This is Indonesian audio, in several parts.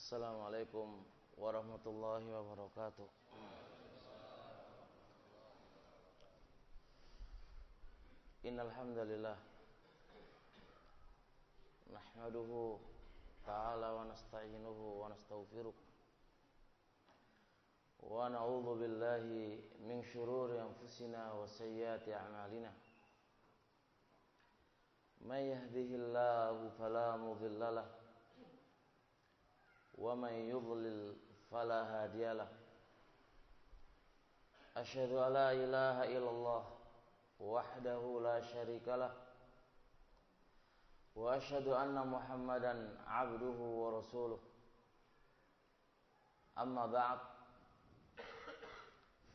Assalamualaikum warahmatullahi wabarakatuh. Innal hamdalillah nahmaduhu ta'ala wa nasta'inuhu wa nastaghfiruh wa na'udzu billahi min shururi anfusina wa sayyiati a'malina. May yahdihillahu fala mudilla lahu wa may yudlil fala hadiyalah. Asyhadu an la ilaha illallah wahdahu la syarikalah wa asyhadu anna Muhammadan abduhu wa rasuluh. Amma ba'd,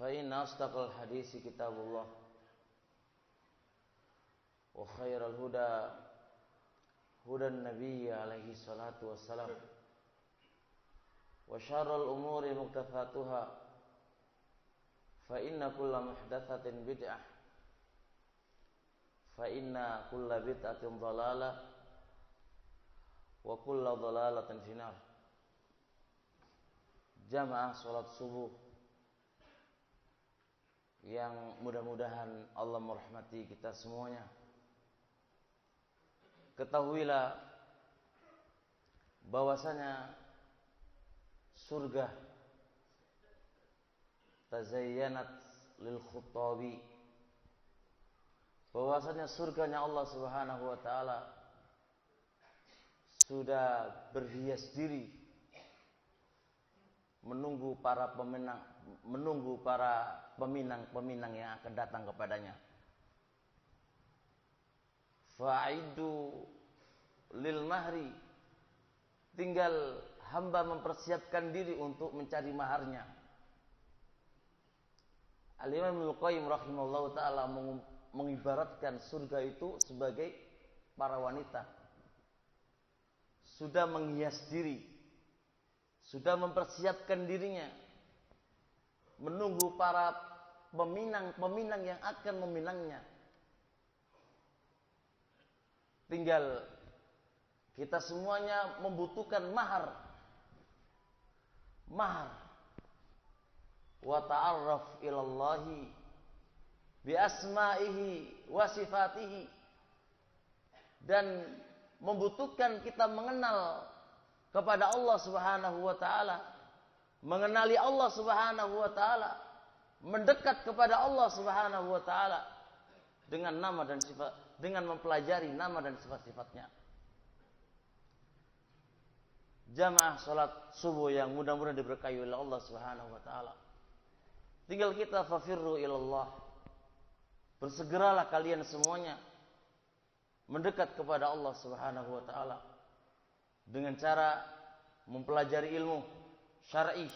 fa inna asdaqal hadisi kitabullah wa khairal huda hudan nabiyyi alaihi salatu wassalam wa syarrul umuri muhdatsatuha fa inna kulla muhdatsatin bid'ah fa inna kulla bid'atin dhalalah wa kulla dhalalatin finnar. Jamaah salat subuh yang mudah-mudahan Allah merahmati kita semuanya. Ketahuilah bahwasanya surga tazayyanat lil khuttabi, bahwasanya surganya Allah Subhanahu wa taala sudah berhias diri menunggu para peminang yang akan datang kepadanya. Fa'idu lil mahri, tinggal hamba mempersiapkan diri untuk mencari maharnya. Al-Imam Ibnu Qayyim rahimahullahu taala mengibaratkan surga itu sebagai para wanita sudah menghias diri, sudah mempersiapkan dirinya menunggu para peminang yang akan meminangnya. Tinggal kita semuanya membutuhkan mahar. Wa ta'arraf ilallahi bi asma'ihi wa sifatihi, dan membutuhkan kita mengenal kepada Allah Subhanahu wa taala, mengenali Allah Subhanahu wa taala, mendekat kepada Allah Subhanahu wa taala dengan nama dan sifat, dengan mempelajari nama dan sifat-sifatnya. Jamaah salat subuh yang mudah-mudahan diberkahi oleh Allah Subhanahu wa taala. Tinggal kita fafirru ilallah. Bersegeralah kalian semuanya mendekat kepada Allah Subhanahu wa taala dengan cara mempelajari ilmu syar'i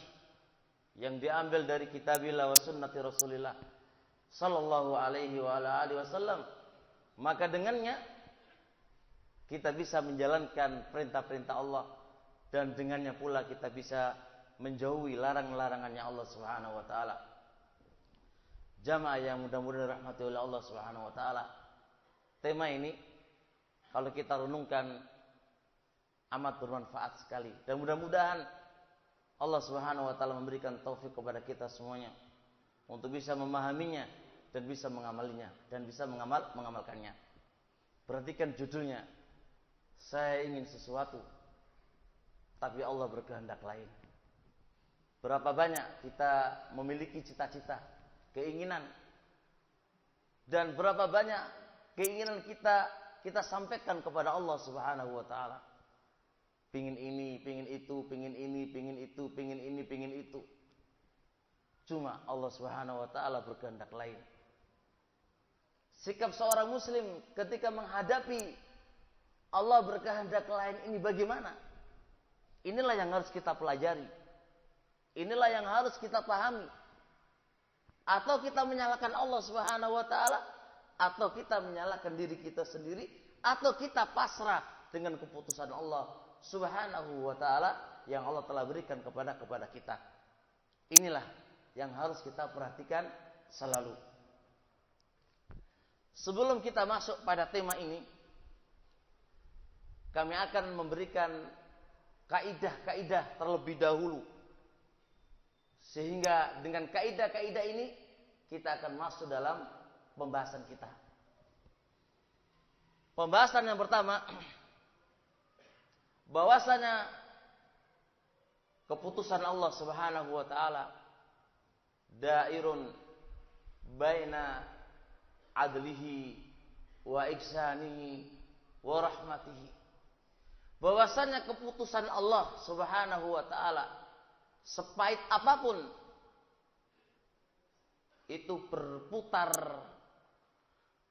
yang diambil dari kitabillah wa sunnati Rasulillah sallallahu alaihi wa ala alihi wasallam. Maka dengannya kita bisa menjalankan perintah-perintah Allah, dan dengannya pula kita bisa menjauhi larang-larangannya Allah Subhanahu wa taala. Jamaah yang mudah-mudahan dirahmati oleh Allah Subhanahu wa taala, tema ini kalau kita renungkan amat bermanfaat sekali, dan mudah-mudahan Allah Subhanahu wa taala memberikan taufik kepada kita semuanya untuk bisa memahaminya dan bisa mengamalinya dan bisa mengamalkannya. Perhatikan judulnya, saya ingin sesuatu tapi Allah berkehendak lain. Berapa banyak kita memiliki cita-cita, keinginan, dan berapa banyak keinginan kita sampaikan kepada Allah Subhanahu wa taala. Pingin ini, pingin itu, pingin ini, pingin itu, pingin ini, pingin itu. Cuma Allah Subhanahu wa taala berkehendak lain. Sikap seorang muslim ketika menghadapi Allah berkehendak lain ini bagaimana? Inilah yang harus kita pelajari. Inilah yang harus kita pahami. Atau kita menyalahkan Allah Subhanahu wa taala, atau kita menyalahkan diri kita sendiri, atau kita pasrah dengan keputusan Allah Subhanahu wa taala yang Allah telah berikan kepada kita. Inilah yang harus kita perhatikan selalu. Sebelum kita masuk pada tema ini, kami akan memberikan kaidah-kaidah terlebih dahulu. Sehingga dengan kaidah-kaidah ini kita akan masuk dalam pembahasan kita. Pembahasan yang pertama, bahwasanya keputusan Allah Subhanahu wa taala dairun baina adlihi wa ihsanihi wa rahmatihi. Bahwasanya keputusan Allah Subhanahu wa taala sepahit apapun itu berputar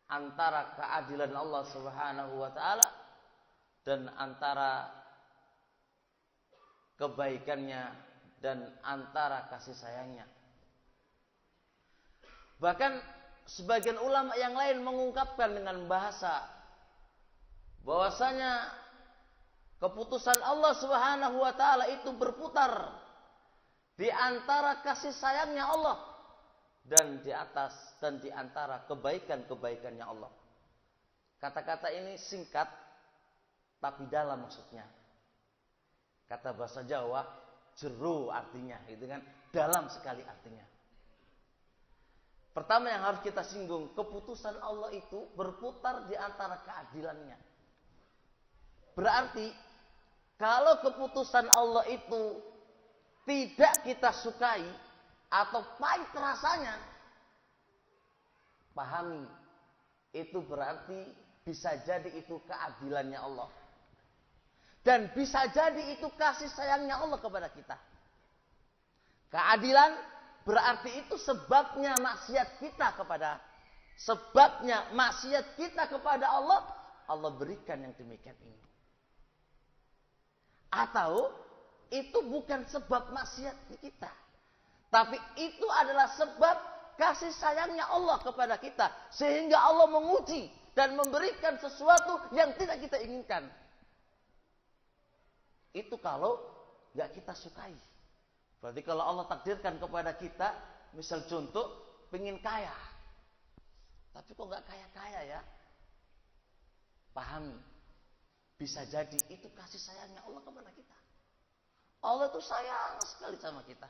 antara keadilan Allah Subhanahu wa taala dan antara kebaikannya dan antara kasih sayangnya. Bahkan sebagian ulama yang lain mengungkapkan dengan bahasa bahwasanya keputusan Allah Subhanahu wa taala itu berputar di antara kasih sayangnya Allah dan di atas dan di antara kebaikan-kebaikannya Allah. Kata-kata ini singkat tapi dalam maksudnya. Kata bahasa Jawa jero artinya, gitu kan? Dalam sekali artinya. Pertama yang harus kita singgung, keputusan Allah itu berputar di antara keadilannya. Berarti kalau keputusan Allah itu tidak kita sukai atau pahit rasanya, pahami, itu berarti bisa jadi itu keadilannya Allah. Dan bisa jadi itu kasih sayangnya Allah kepada kita. Keadilan berarti itu sebabnya maksiat kita kepada Allah, Allah berikan yang demikian ini. Atau itu bukan sebab maksiat kita, tapi itu adalah sebab kasih sayangnya Allah kepada kita, sehingga Allah menguji dan memberikan sesuatu yang tidak kita inginkan. Itu kalau nggak kita sukai. Berarti kalau Allah takdirkan kepada kita, misal contoh, pengen kaya, tapi kok nggak kaya-kaya ya? Pahami, bisa jadi itu kasih sayangnya Allah kepada kita. Allah itu sayang sekali sama kita.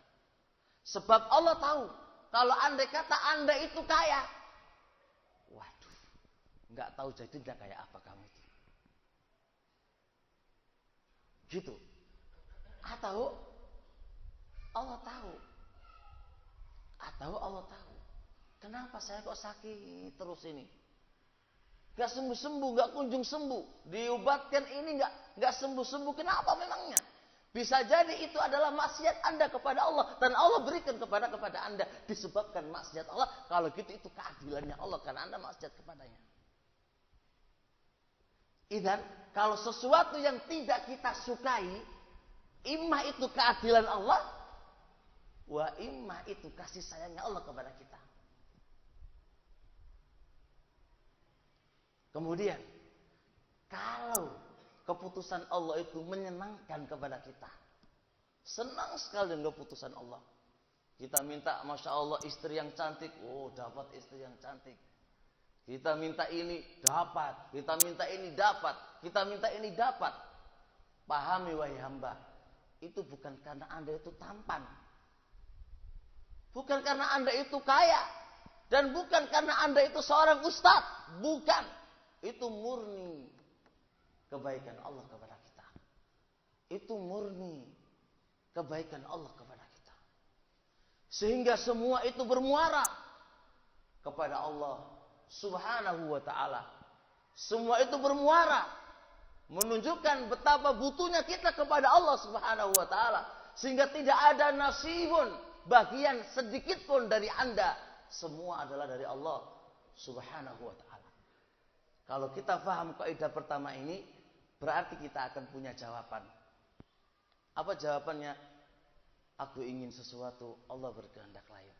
Sebab Allah tahu, kalau andai kata Anda itu kaya, waduh, nggak tahu jadinya kayak apa kamu itu. Gitu. Atau Allah tahu, kenapa saya kok sakit terus ini? Gak sembuh-sembuh, gak kunjung sembuh. Diobatkan ini gak sembuh-sembuh. Kenapa memangnya? Bisa jadi itu adalah maksiat Anda kepada Allah. Dan Allah berikan kepada Anda. Disebabkan maksiat Allah. Kalau gitu itu keadilannya Allah. Karena Anda maksiat kepadanya. Dan kalau sesuatu yang tidak kita sukai, imma itu keadilan Allah, wa imma itu kasih sayangnya Allah kepada kita. Kemudian, kalau keputusan Allah itu menyenangkan kepada kita, senang sekali dengan keputusan Allah. Kita minta, Masya Allah, istri yang cantik. Oh, dapat istri yang cantik. Kita minta ini, dapat. Kita minta ini, dapat. Kita minta ini, dapat. Pahami, wahai hamba. Itu bukan karena Anda itu tampan. Bukan karena Anda itu kaya. Dan bukan karena Anda itu seorang ustadz. Bukan. Itu murni kebaikan Allah kepada kita. Itu murni kebaikan Allah kepada kita. Sehingga semua itu bermuara kepada Allah Subhanahu wa ta'ala. Semua itu bermuara menunjukkan betapa butuhnya kita kepada Allah Subhanahu wa ta'ala. Sehingga tidak ada nasibun, bagian sedikit pun dari Anda. Semua adalah dari Allah Subhanahu wa ta'ala. Kalau kita paham kaidah pertama ini, berarti kita akan punya jawaban. Apa jawabannya? Aku ingin sesuatu, Allah berkehendak lain.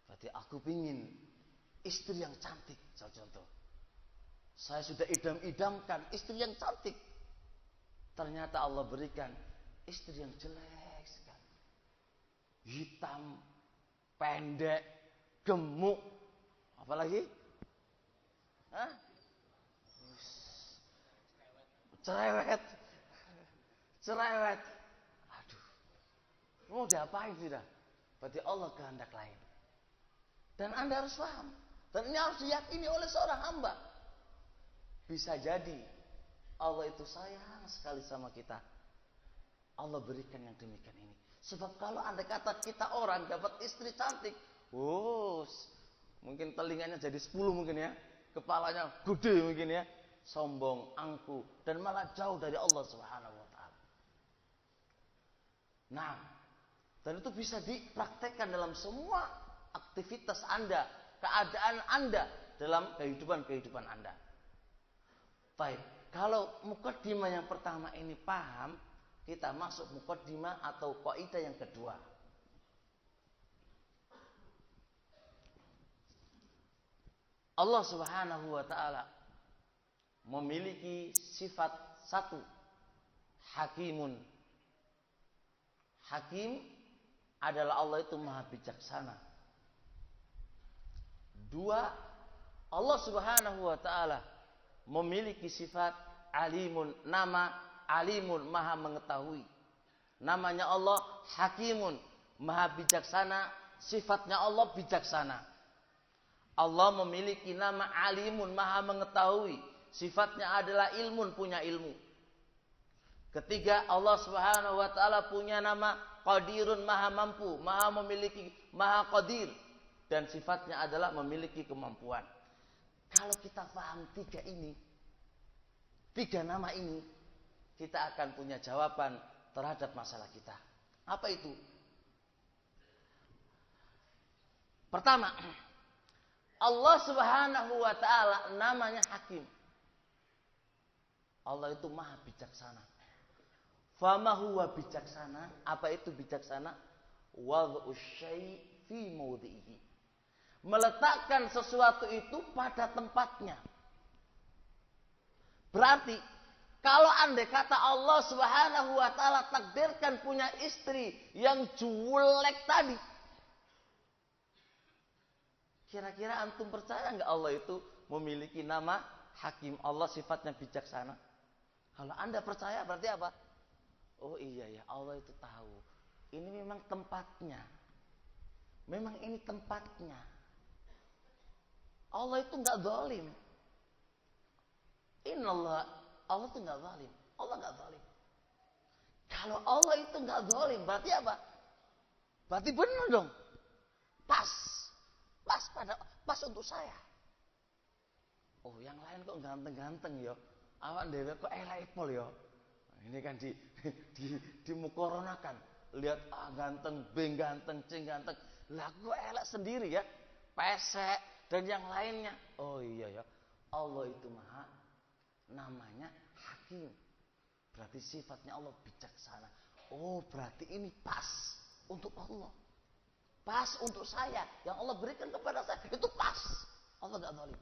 Berarti aku ingin istri yang cantik, contoh. Saya sudah idam-idamkan istri yang cantik. Ternyata Allah berikan istri yang jelek sekali. Hitam, pendek, gemuk. Apalagi? Hah? cerewet. Aduh, mau diapain sudah? Berarti Allah kehendak lain. Dan Anda harus paham. Dan ini harus diyakini oleh seorang hamba. Bisa jadi Allah itu sayang sekali sama kita. Allah berikan yang demikian ini. Sebab kalau andai kata kita orang dapat istri cantik, mungkin telinganya jadi 10 mungkin ya. Kepalanya gede mungkin ya. Sombong, angkuh, dan malah jauh dari Allah Subhanahu wa taala. Nah, dan itu bisa dipraktekkan dalam semua aktivitas Anda, keadaan Anda dalam kehidupan Anda. Baik, kalau mukaddimah yang pertama ini paham, kita masuk mukaddimah atau kaidah yang kedua. Allah Subhanahu wa taala memiliki sifat satu, hakimun. Hakim adalah Allah itu maha bijaksana. Dua, Allah Subhanahu wa taala memiliki sifat alimun, nama alimun, maha mengetahui. Namanya Allah hakimun, maha bijaksana, sifatnya Allah bijaksana. Allah memiliki nama alimun, maha mengetahui. Sifatnya adalah ilmun, punya ilmu. Ketiga, Allah Subhanahu wa taala punya nama qadirun, maha mampu, maha memiliki, maha qadir, dan sifatnya adalah memiliki kemampuan. Kalau kita paham tiga nama ini, kita akan punya jawaban terhadap masalah kita. Apa itu? Pertama, Allah Subhanahu wa taala namanya Hakim. Allah itu maha bijaksana. Fama huwa bijaksana? Apa itu bijaksana? Wad'u syai' fi mawdi'ihi. Meletakkan sesuatu itu pada tempatnya. Berarti kalau andai kata Allah Subhanahu wa taala takdirkan punya istri yang julek tadi, kira-kira antum percaya enggak Allah itu memiliki nama Hakim? Allah sifatnya bijaksana. Kalau Anda percaya berarti apa? Oh iya ya, Allah itu tahu. Ini memang tempatnya. Memang ini tempatnya. Allah itu enggak zalim. Innallah, Allah itu enggak zalim. Allah enggak zalim. Kalau Allah itu enggak zalim, berarti apa? Berarti benar dong. Pas untuk saya. Oh, yang lain kok ganteng-ganteng ya. Awak dhewe kok elek pol ya. Ini kan di mukoronakan. Lihat ganteng, B ganteng, C ganteng. Lah kok elek sendiri ya. Pesek dan yang lainnya. Oh iya ya. Allah itu maha, namanya Hakim. Berarti sifatnya Allah bijaksana. Oh, berarti ini pas untuk Allah. Pas untuk saya. Yang Allah berikan kepada saya itu pas. Allah enggak zalim.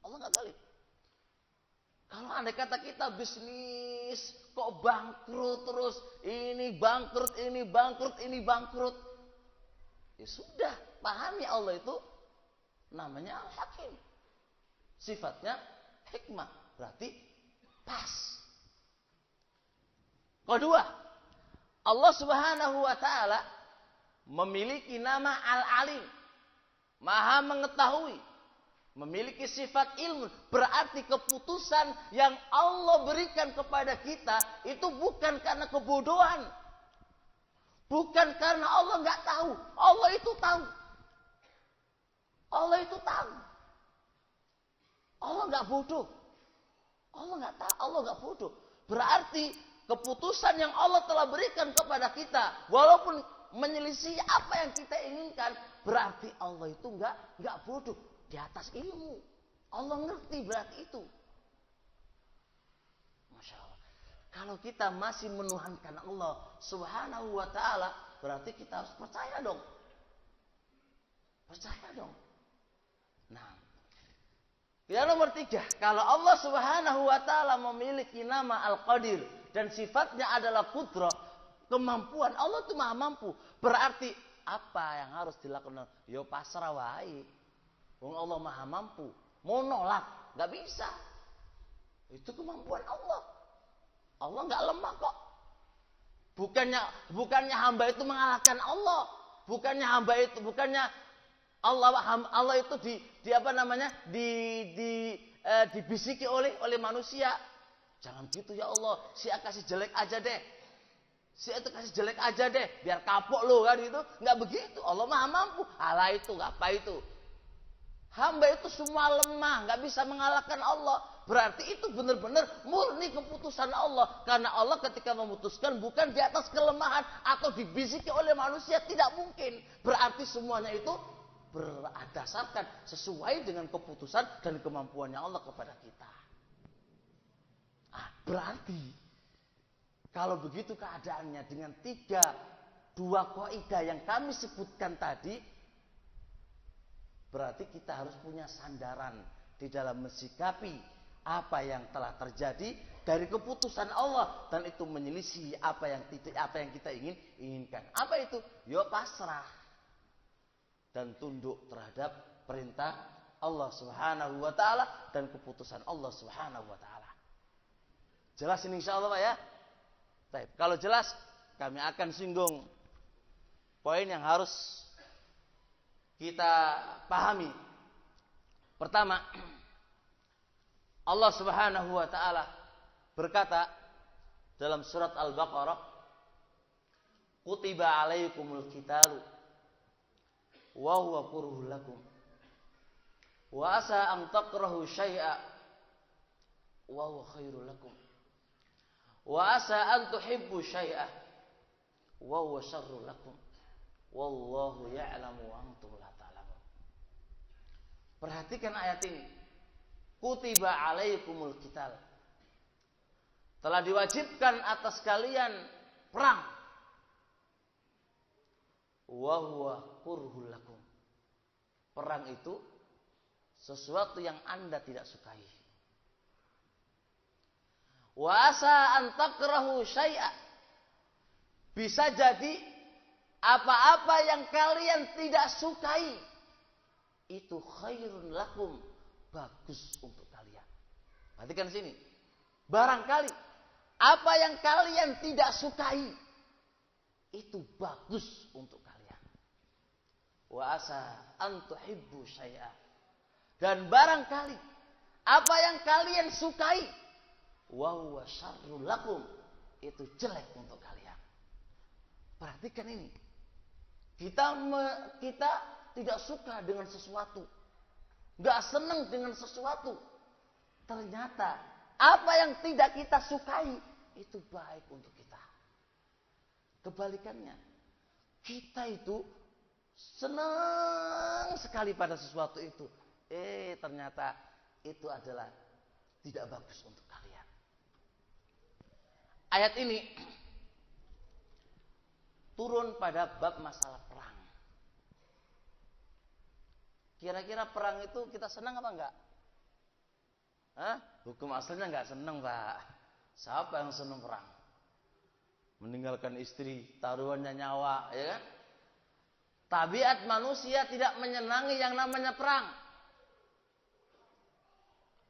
Allah enggak zalim. Kalau andai kata kita bisnis kok bangkrut terus, ini bangkrut, ini bangkrut. Ya sudah, pahami Allah itu namanya Al-Hakim. Sifatnya hikmah, berarti pas. Kedua, Allah Subhanahu wa taala memiliki nama Al-Alim, maha mengetahui. Memiliki sifat ilmu, berarti keputusan yang Allah berikan kepada kita itu bukan karena kebodohan. Bukan karena Allah nggak tahu. Allah itu tahu. Allah itu tahu. Allah nggak bodoh. Allah nggak tahu. Allah nggak bodoh. Berarti keputusan yang Allah telah berikan kepada kita, walaupun menyelisih apa yang kita inginkan, berarti Allah itu nggak bodoh. Di atas ilmu. Allah ngerti berarti itu. Masya Allah. Kalau kita masih menuhankan Allah Subhanahu wa ta'ala, berarti kita harus percaya dong. Percaya dong. Nah, yang nomor 3, kalau Allah Subhanahu wa ta'ala memiliki nama Al-Qadir dan sifatnya adalah qudrah, kemampuan, Allah itu maha mampu. Berarti apa yang harus dilakukan? Yo pasrah wae. Wong Allah maha mampu. Mau nolak, nggak bisa. Itu kemampuan Allah. Allah nggak lemah kok. Bukannya hamba itu mengalahkan Allah. Bukannya Allah itu dibisiki oleh manusia. Jangan gitu ya Allah. Si kasih jelek aja deh. Si itu kasih jelek aja deh. Biar kapok lo kan gitu. Nggak begitu. Allah maha mampu. Allah itu apa itu? Hamba itu semua lemah, nggak bisa mengalahkan Allah. Berarti itu benar-benar murni keputusan Allah. Karena Allah ketika memutuskan bukan di atas kelemahan atau dibisiki oleh manusia, tidak mungkin. Berarti semuanya itu berdasarkan sesuai dengan keputusan dan kemampuannya Allah kepada kita. Berarti kalau begitu keadaannya dengan dua kaidah yang kami sebutkan tadi, berarti kita harus punya sandaran di dalam mensikapi apa yang telah terjadi dari keputusan Allah dan itu menyelisih apa yang kita inginkan. Apa itu? Yo pasrah dan tunduk terhadap perintah Allah Subhanahu wa taala dan keputusan Allah Subhanahu wa taala. Jelas ini insyaallah Pak ya? Baik, kalau jelas kami akan singgung poin yang harus kita pahami. Pertama, Allah Subhanahu wa taala berkata dalam surat Al-Baqarah, "Kutiba 'alaikumul qitalu wa huwa kurhul lakum. Wa asa an takrahu syai'a wa huwa khairul lakum. Wa asa an tuhibbu syai'a wa huwa syarrul lakum. Wallahu ya'lamu wa antum la ta'lamun." Perhatikan ayat ini. Kutiba 'alaikumul qital. Telah diwajibkan atas kalian perang. Wa huwa kurhul lakum. Perang itu sesuatu yang Anda tidak sukai. Wa asa an takrahu syai'a. Bisa jadi apa-apa yang kalian tidak sukai itu khairun lakum, bagus untuk kalian. Perhatikan sini. Barangkali apa yang kalian tidak sukai itu bagus untuk kalian. Wa asa an tuhibbu syai'a. Dan barangkali apa yang kalian sukai wa huwa syarrul lakum, itu jelek untuk kalian. Perhatikan ini. Kita tidak suka dengan sesuatu. Gak senang dengan sesuatu. Ternyata apa yang tidak kita sukai itu baik untuk kita. Kebalikannya. Kita itu senang sekali pada sesuatu itu. Ternyata itu adalah tidak bagus untuk kalian. Ayat ini turun pada bab masalah perang. Kira-kira perang itu kita senang apa enggak? Hukum asalnya enggak senang, Pak. Siapa yang senang perang? Meninggalkan istri, taruhannya nyawa, ya kan? Tabiat manusia tidak menyenangi yang namanya perang.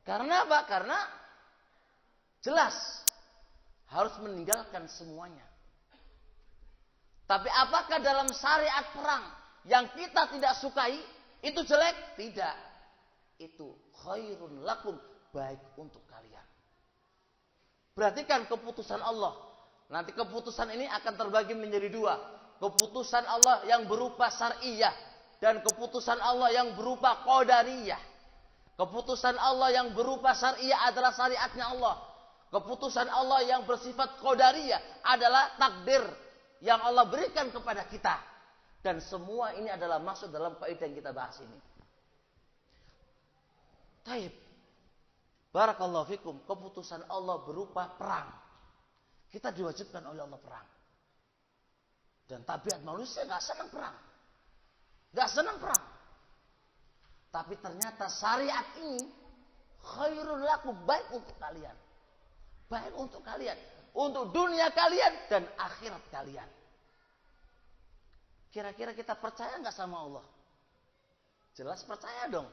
Karena apa? Karena jelas harus meninggalkan semuanya. Tapi apakah dalam syariat perang yang kita tidak sukai itu jelek? Tidak. Itu khairun lakum, baik untuk kalian. Perhatikan keputusan Allah. Nanti keputusan ini akan terbagi menjadi dua. Keputusan Allah yang berupa syar'iyah dan keputusan Allah yang berupa qadariyah. Keputusan Allah yang berupa syar'iyah adalah syariatnya Allah. Keputusan Allah yang bersifat qadariyah adalah takdir yang Allah berikan kepada kita. Dan semua ini adalah masuk dalam kaidah yang kita bahas ini. Taib. Barakallahu fikum. Keputusan Allah berupa perang. Kita diwajibkan oleh Allah perang. Dan tabiat manusia gak senang perang. Gak senang perang. Tapi ternyata syariat ini khairul lakum, baik untuk kalian. Baik untuk kalian. Untuk dunia kalian dan akhirat kalian. Kira-kira kita percaya nggak sama Allah? Jelas percaya dong.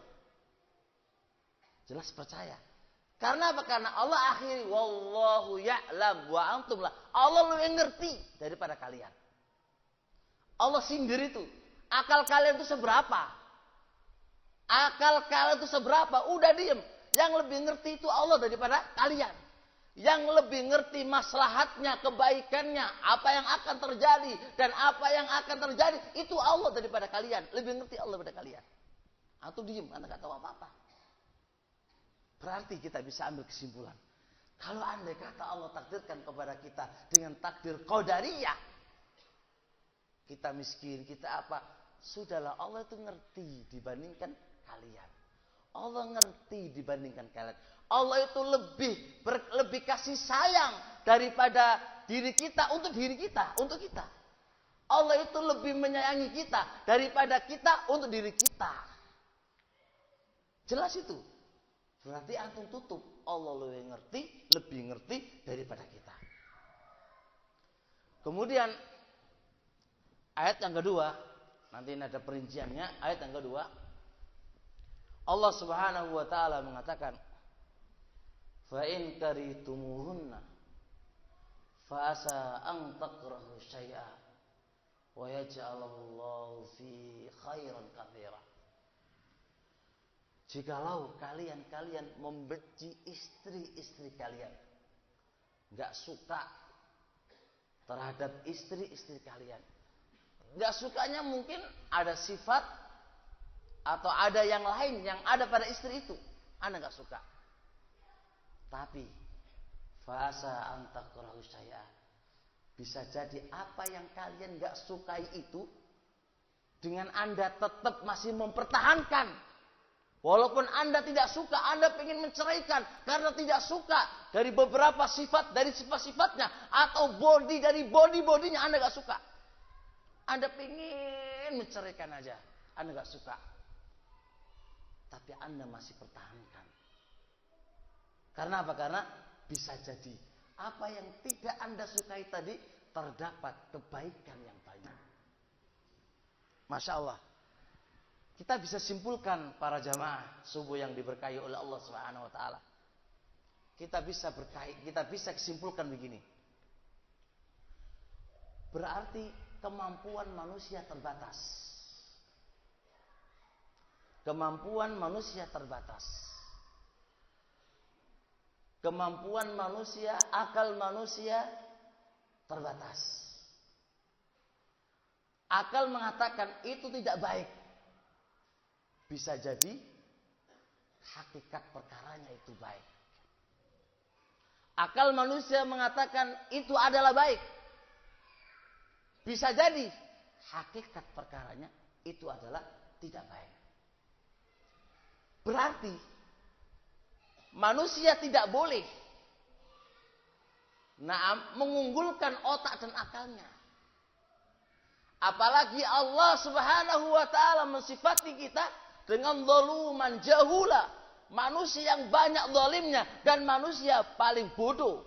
Jelas percaya. Karena apa? Karena Allah akhiri wallahu ya'lam wa antum la. Allah lebih ngerti daripada kalian. Allah sindir itu. Akal kalian itu seberapa? Akal kalian itu seberapa? Udah diem. Yang lebih ngerti itu Allah daripada kalian. Yang lebih ngerti maslahatnya, kebaikannya, apa yang akan terjadi dan apa yang akan terjadi itu Allah daripada kalian. Lebih ngerti Allah daripada kalian. Atau diem, Anda nggak tahu apa-apa. Berarti kita bisa ambil kesimpulan. Kalau andai kata Allah takdirkan kepada kita dengan takdir qadariyah, kita miskin, kita apa, sudahlah, Allah itu ngerti dibandingkan kalian. Allah ngerti dibandingkan kalian. Allah itu lebih kasih sayang daripada diri kita untuk diri kita, untuk kita. Allah itu lebih menyayangi kita daripada kita untuk diri kita. Jelas itu. Berarti antum tutup. Allah lebih ngerti daripada kita. Kemudian ayat yang kedua, nanti ini ada perinciannya. Ayat yang kedua, Allah Subhanahu wa taala mengatakan, "Fa in karitumuhunna fa asa an takrahu syai'a wa yaj'alallahu fi khairan katsira." Jikalau kalian membenci istri-istri kalian, nggak suka terhadap istri-istri kalian, nggak sukanya mungkin ada sifat atau ada yang lain yang ada pada istri itu, Anda nggak suka. Tapi fasa antakrahu syai'a, bisa jadi apa yang kalian nggak sukai itu dengan Anda tetap masih mempertahankan. Walaupun Anda tidak suka, Anda ingin menceraikan karena tidak suka dari beberapa sifat, dari sifat-sifatnya, atau dari body-bodinya Anda gak suka. Anda ingin menceraikan aja, Anda gak suka. Tapi Anda masih pertahankan. Karena apa? Karena bisa jadi apa yang tidak Anda sukai tadi terdapat kebaikan yang banyak. Masya Allah. Kita bisa simpulkan para jamaah subuh yang diberkahi oleh Allah Subhanahu wa taala. Kita bisa simpulkan begini. Berarti kemampuan manusia terbatas. Kemampuan manusia terbatas. Kemampuan manusia, akal manusia terbatas. Akal mengatakan itu tidak baik. Bisa jadi hakikat perkaranya itu baik. Akal manusia mengatakan itu adalah baik. Bisa jadi hakikat perkaranya itu adalah tidak baik. Berarti manusia tidak boleh mengunggulkan otak dan akalnya. Apalagi Allah Subhanahu wa taala mensifati kita dengan zaluman jahula, manusia yang banyak zalimnya dan manusia paling bodoh.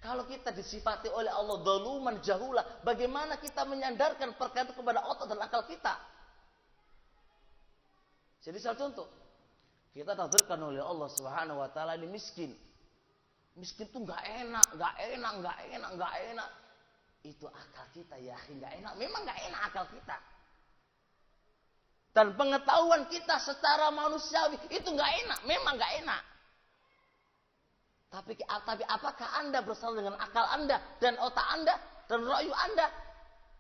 Kalau kita disifati oleh Allah zaluman jahula, bagaimana kita menyandarkan perkara itu kepada otak dan akal kita? Jadi salah contoh, kita takdirkan oleh Allah Subhanahu wa taala ini miskin. Miskin tuh enggak enak. Itu akal kita ya, enggak enak. Memang enggak enak akal kita. Dan pengetahuan kita secara manusiawi itu nggak enak, memang nggak enak. Tapi apakah Anda bersama dengan akal Anda dan otak Anda dan ra'yu Anda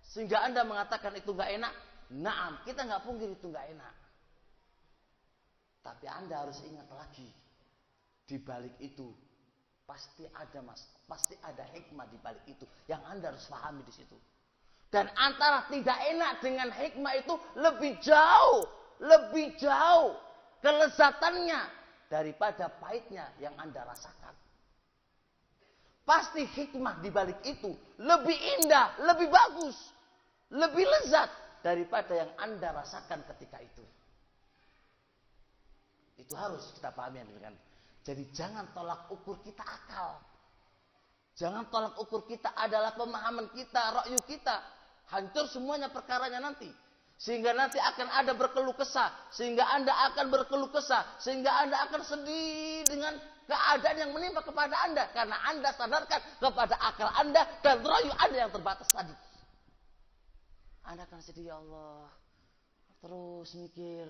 sehingga Anda mengatakan itu nggak enak? Naam, kita nggak pungkiri itu nggak enak. Tapi Anda harus ingat lagi, di balik itu pasti ada hikmah di balik itu yang Anda harus pahami di situ. Dan antara tidak enak dengan hikmah itu lebih jauh kelezatannya daripada pahitnya yang Anda rasakan. Pasti hikmah di balik itu lebih indah, lebih bagus, lebih lezat daripada yang Anda rasakan ketika itu. Itu harus kita pahami dengan. Jadi jangan tolak ukur kita akal. Jangan tolak ukur kita adalah pemahaman kita, ra'yu kita. Hancur semuanya perkaranya nanti. Sehingga nanti akan ada berkeluh kesah. Sehingga Anda akan berkeluh kesah. Sehingga Anda akan sedih dengan keadaan yang menimpa kepada Anda. Karena Anda sadarkan kepada akal Anda dan rayu Anda yang terbatas tadi. Anda akan sedih, ya Allah. Terus mikir.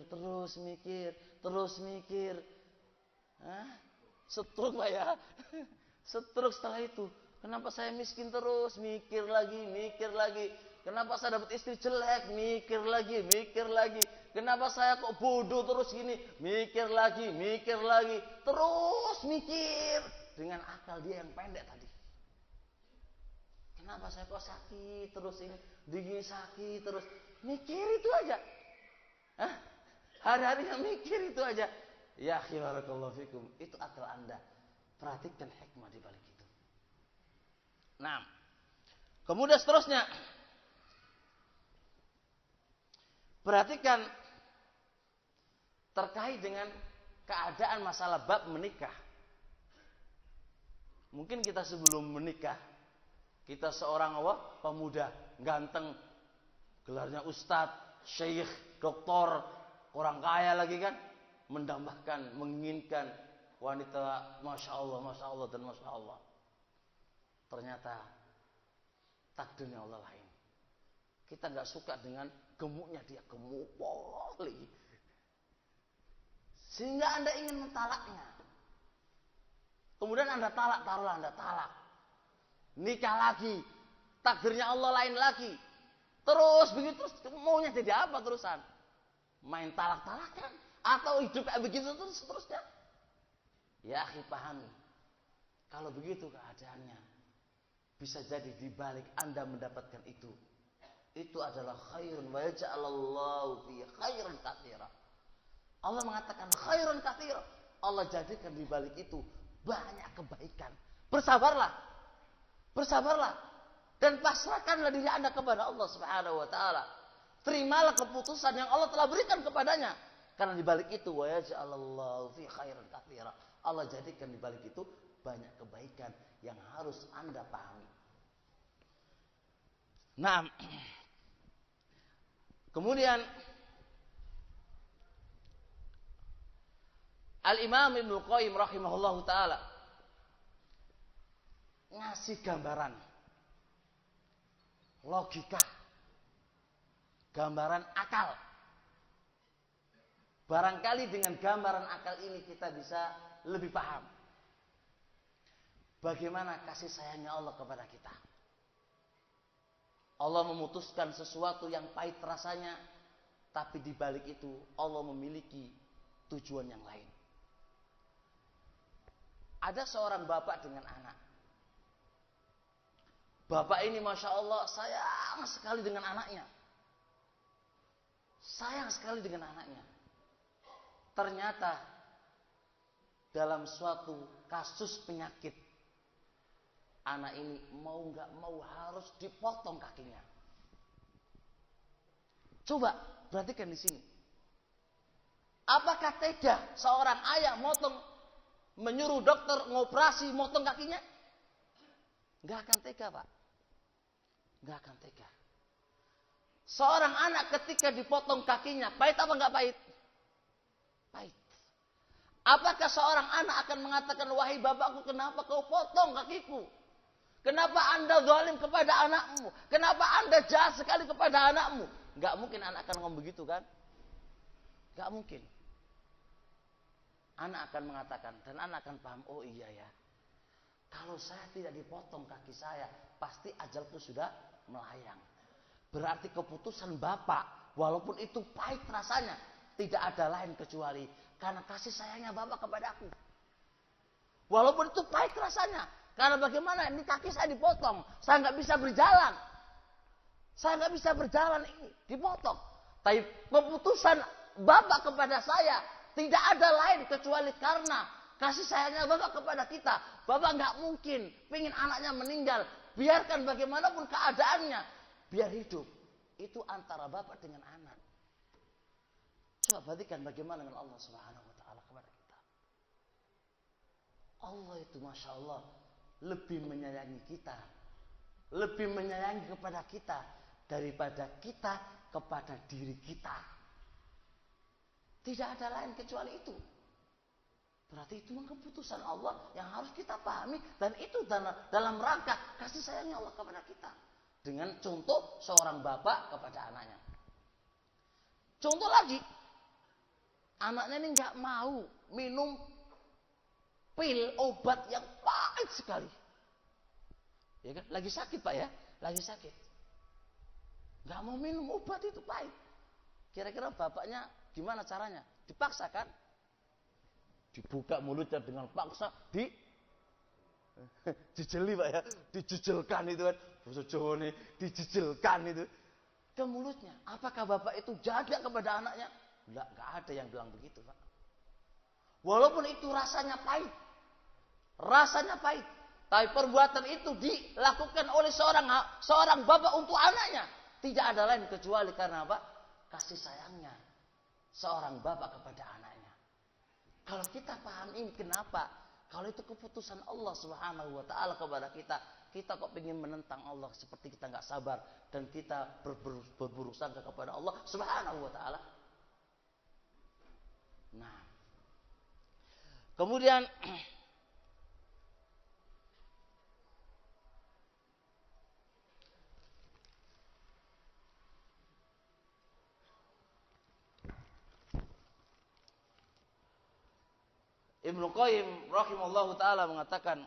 Setruk Pak ya. Setruk setelah itu. Kenapa saya miskin terus? Mikir lagi. Kenapa saya dapat istri jelek? Mikir lagi. Kenapa saya kok bodoh terus gini? Mikir lagi. Terus mikir. Dengan akal dia yang pendek tadi. Kenapa saya kok sakit terus ini? Dingin sakit terus. Mikir itu aja. Hari-harinya mikir itu aja. Ya akhi barakallahu fikum. Itu akal Anda. Perhatikan hikmah di balik itu. Nah. Kemudian seterusnya. Perhatikan terkait dengan keadaan masalah bab menikah. Mungkin kita sebelum menikah, kita seorang pemuda ganteng, gelarnya ustadz, syekh, doktor, orang kaya lagi kan, mendambakan, menginginkan wanita masya Allah dan masya Allah. Ternyata takdirnya Allah lain. Kita nggak suka dengan gemuknya dia, gemuk poli. Sehingga Anda ingin mentalaknya. Kemudian Anda taruhlah Anda talak. Nikah lagi. Takdirnya Allah lain lagi. Terus begitu, maunya jadi apa terusan? Main talak-talakan? Atau hidup kayak begitu terus seterusnya? Ya akhi pahami. Kalau begitu keadaannya, bisa jadi di balik Anda mendapatkan itu adalah khairun wa yaj'alallahu fi khairan katsira. Allah mengatakan khairun katsira. Allah jadikan di balik itu banyak kebaikan. Bersabarlah. Dan pasrahkanlah diri Anda kepada Allah Subhanahu wa taala. Terimalah keputusan yang Allah telah berikan kepadanya. Karena di balik itu wa yaj'alallahu fi khairan katsira. Allah jadikan di balik itu banyak kebaikan yang harus Anda pahami. Nah, kemudian Al-Imam Ibnu Qayyim rahimahullahu taala ngasih gambaran logika, gambaran akal. Barangkali dengan gambaran akal ini kita bisa lebih paham bagaimana kasih sayangnya Allah kepada kita. Allah memutuskan sesuatu yang pahit rasanya, tapi di balik itu Allah memiliki tujuan yang lain. Ada seorang bapak dengan anak. Bapak ini Masya Allah sayang sekali dengan anaknya. Ternyata dalam suatu kasus penyakit, anak ini mau nggak mau harus dipotong kakinya. Coba perhatikan di sini. Apakah tega seorang ayah menyuruh dokter ngoperasi motong kakinya? Nggak akan tega, Pak. Nggak akan tega. Seorang anak ketika dipotong kakinya, pahit apa nggak pahit? Pahit. Apakah seorang anak akan mengatakan, wahai bapakku, kenapa kau potong kakiku? Kenapa Anda zalim kepada anakmu? Kenapa Anda jahat sekali kepada anakmu? Gak mungkin anak akan ngomong begitu kan? Gak mungkin. Anak akan mengatakan, dan anak akan paham, oh iya ya. Kalau saya tidak dipotong kaki saya, pasti ajalku sudah melayang. Berarti keputusan bapak, walaupun itu pahit rasanya, tidak ada lain kecuali karena kasih sayangnya bapak kepada aku. Walaupun itu pahit rasanya. Karena bagaimana ini kaki saya dipotong, saya nggak bisa berjalan, ini dipotong. Tapi keputusan bapak kepada saya tidak ada lain kecuali karena kasih sayangnya bapak kepada kita. Bapak nggak mungkin pingin anaknya meninggal, biarkan bagaimanapun keadaannya, biar hidup. Itu antara bapak dengan anak. Coba perhatikan bagaimana dengan Allah Subhanahu Wa Taala kepada kita. Allah itu Masya Allah lebih menyayangi kita, lebih menyayangi kepada kita daripada kita kepada diri kita. Tidak ada lain kecuali itu. Berarti itu keputusan Allah yang harus kita pahami. Dan itu dalam rangka kasih sayangnya Allah kepada kita. Dengan contoh seorang bapak kepada anaknya. Contoh lagi. Anaknya ini gak mau minum pil obat yang pahit sekali. Ya kan? Lagi sakit Pak ya. Lagi sakit. Gak mau minum obat itu pahit. Kira-kira bapaknya gimana caranya? Dipaksa kan? Dibuka mulutnya dengan paksa, dijeli Pak ya, dijejelkan itu kan, bahasa Jawa nih, dijejelkan itu ke mulutnya. Apakah bapak itu jaga kepada anaknya? Enggak ada yang bilang begitu Pak. Walaupun itu rasanya pahit, tapi perbuatan itu dilakukan oleh seorang bapak untuk anaknya. Tidak ada lain kecuali karena apa? Kasih sayangnya seorang bapak kepada anaknya. Kalau kita paham ini kenapa? Kalau itu keputusan Allah Subhanahu wa taala kepada kita, kita kok ingin menentang Allah seperti kita nggak sabar dan kita berburuk sangka kepada Allah Subhanahu wa taala. Nah. Kemudian Ibnu Qayyim rahimallahu taala mengatakan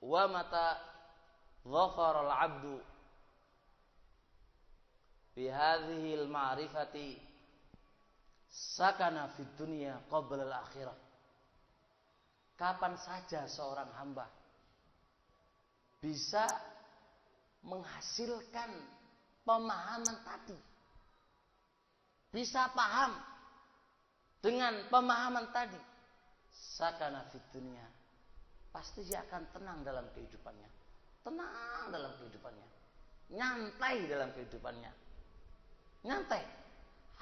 wa mata dhafara al-'abdu bi hadhihi al-ma'rifati sakana fid dunya qabla al-akhirah. Kapan saja seorang hamba bisa menghasilkan pemahaman tadi, bisa paham dengan pemahaman tadi, sakana fid dunya, pasti dia akan tenang dalam kehidupannya, nyantai dalam kehidupannya, nyantai,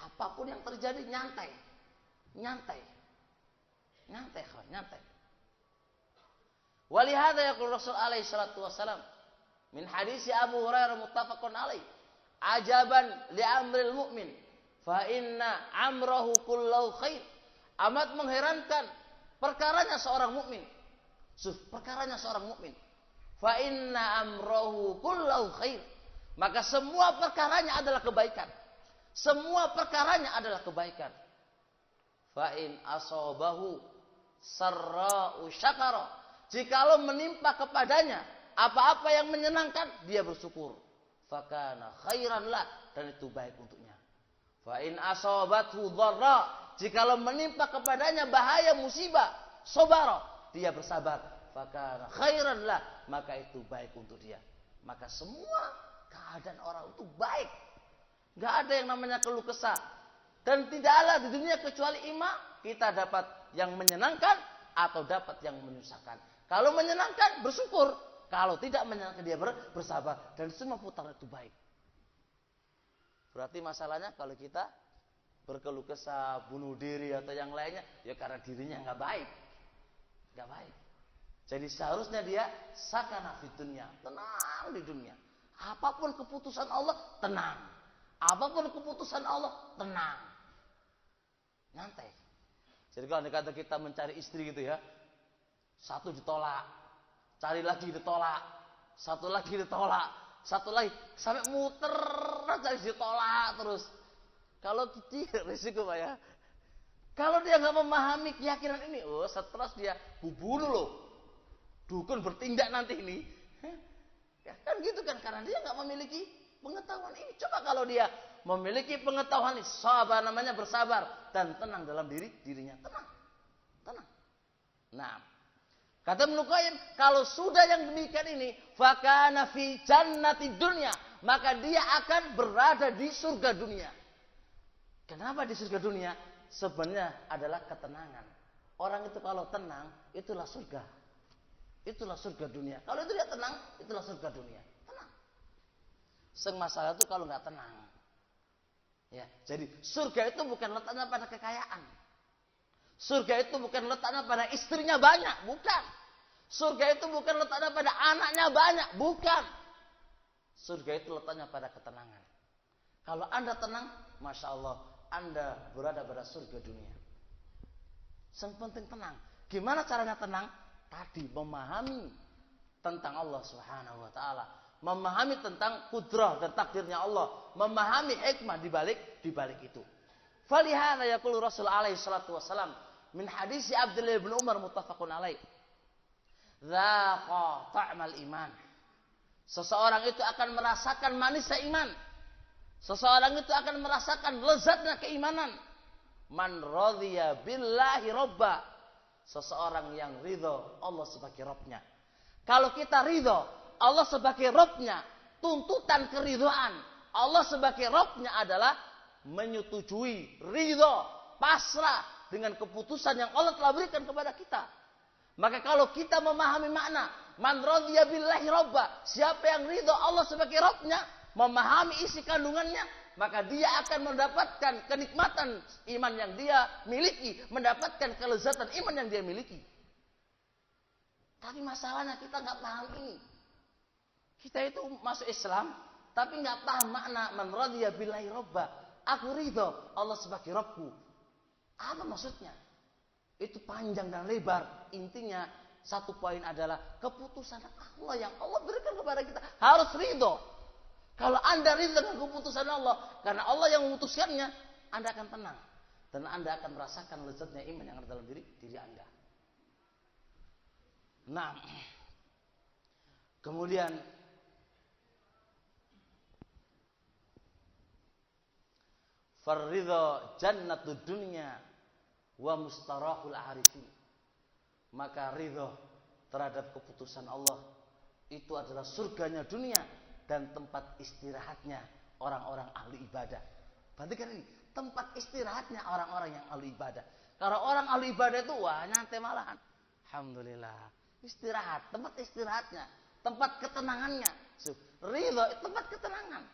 apapun yang terjadi nyantai. Walihada yaqul Rasul alaihi salatu wasalam min hadisi Abu Hurairah muttafaqun alaih, ajaban li amril mu'min fa inna amrahu kullahu khair. Amat mengherankan perkaranya seorang mukmin. Fa inna amrahu kullahu khair. Maka semua perkaranya adalah kebaikan. Fa in asabahu sarra'u syakara. Jikalau menimpa kepadanya apa-apa yang menyenangkan, dia bersyukur. Fakana khairan lah, dan itu baik untuknya. Fa in asabathu dharra, jikalau menimpa kepadanya bahaya, musibah, sabara, dia bersabar. Fakana khairan lah, maka itu baik untuk dia. Maka semua keadaan orang itu baik. Enggak ada yang namanya keluh kesah. Dan tidaklah di dunia kecuali kita dapat yang menyenangkan atau dapat yang menyusahkan. Kalau menyenangkan bersyukur, kalau tidak menyenangkan dia bersabar, dan semua putaran itu baik. Berarti masalahnya kalau kita berkeluh kesah, bunuh diri atau yang lainnya, ya karena dirinya nggak baik. Jadi seharusnya dia sakana fid dunya, tenang di dunia. Apapun keputusan Allah, tenang. Nyantai. Jadi kalau kata kita mencari istri gitu ya, satu ditolak, cari lagi ditolak, satu lagi sampai muter cari ditolak terus. Kalau tidak risiko Pak ya. Kalau dia nggak memahami keyakinan ini, stres dia bunuh loh. Dukun bertindak nanti ini. Ya, kan gitu kan, karena dia nggak memiliki pengetahuan ini. Coba kalau dia memiliki pengetahuan ini, bersabar dan tenang dalam dirinya, tenang. Nah, kata Ibnu Qayyim, kalau sudah yang demikian ini, fakana fi jannati dunya, maka dia akan berada di surga dunia. Kenapa di surga dunia? Sebenarnya adalah ketenangan. Orang itu kalau tenang, itulah surga. Itulah surga dunia. Kalau itu dia tenang, itulah surga dunia. Tenang. Masalah itu kalau nggak tenang. Ya, jadi surga itu bukan letaknya pada kekayaan. Surga itu bukan letaknya pada istrinya banyak, bukan. Surga itu bukan letaknya pada anaknya banyak, bukan. Surga itu letaknya pada ketenangan. Kalau Anda tenang, Masya Allah, Anda berada pada surga dunia. Yang penting tenang. Gimana caranya tenang? Tadi memahami tentang Allah Subhanahu wa taala, memahami tentang kudrah dan takdirnya Allah, memahami hikmah di balik itu. Falihana yaqulu Rasul alaihi salatu wasalam min hadis Abdullah bin Umar muttafaqun alaih. Dzaqa ta'mal iman. Seseorang itu akan merasakan manisnya iman. Seseorang itu akan merasakan lezatnya keimanan. Man radhiya billahi robba. Seseorang yang ridho Allah sebagai Rabbnya. Kalau kita ridho Allah sebagai Rabbnya, tuntutan keridhaan Allah sebagai Rabbnya adalah menyetujui, ridho, pasrah dengan keputusan yang Allah telah berikan kepada kita. Maka kalau kita memahami makna man radhiya billahi robba, siapa yang ridho Allah sebagai Rabbnya, memahami isi kandungannya, maka dia akan mendapatkan kenikmatan iman yang dia miliki, mendapatkan kelezatan iman yang dia miliki. Tapi masalahnya kita nggak paham ini. Kita itu masuk Islam, tapi nggak paham makna man radhiya billahi robba. Aku ridho Allah sebagai Rabbku. Apa maksudnya? Itu panjang dan lebar. Intinya satu poin adalah keputusan Allah yang Allah berikan kepada kita harus ridho. Kalau Anda ridho dengan keputusan Allah, karena Allah yang memutuskannya, Anda akan tenang dan Anda akan merasakan lezatnya iman yang ada dalam diri Anda. Nah, kemudian farridho jannatud dunya wa mustarahul arifin. Maka ridho terhadap keputusan Allah itu adalah surganya dunia dan tempat istirahatnya orang-orang ahli ibadah. Perhatikan ini, tempat istirahatnya orang-orang yang ahli ibadah. Kalau orang ahli ibadah itu wah nyantai malahan. Alhamdulillah. Istirahat, tempat istirahatnya, tempat ketenangannya. Ridho tempat ketenangan.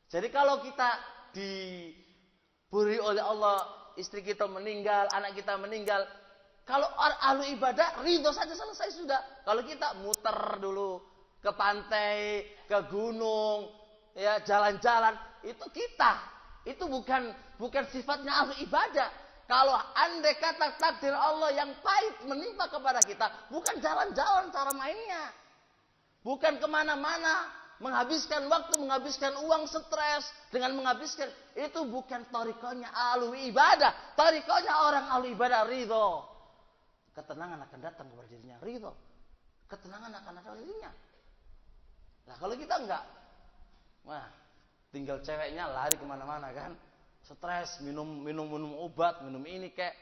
Jadi kalau kita diberi oleh Allah, istri kita meninggal, anak kita meninggal, kalau ahli ibadah ridho saja selesai sudah. Kalau kita muter dulu ke pantai, ke gunung, ya jalan-jalan, itu kita. Itu bukan sifatnya ahli ibadah. Kalau andai kata takdir Allah yang pahit menimpa kepada kita, bukan jalan-jalan cara mainnya. Bukan kemana-mana, menghabiskan waktu, menghabiskan uang, stres, dengan menghabiskan, itu bukan tarikonya ahli ibadah. Tarikonya orang ahli ibadah ridho. Ketenangan akan datang kepada dirinya, ridho. Ketenangan akan datang kepada dirinya. Nah kalau kita enggak, wah tinggal ceweknya lari kemana-mana kan. Stres, minum obat, minum ini kek,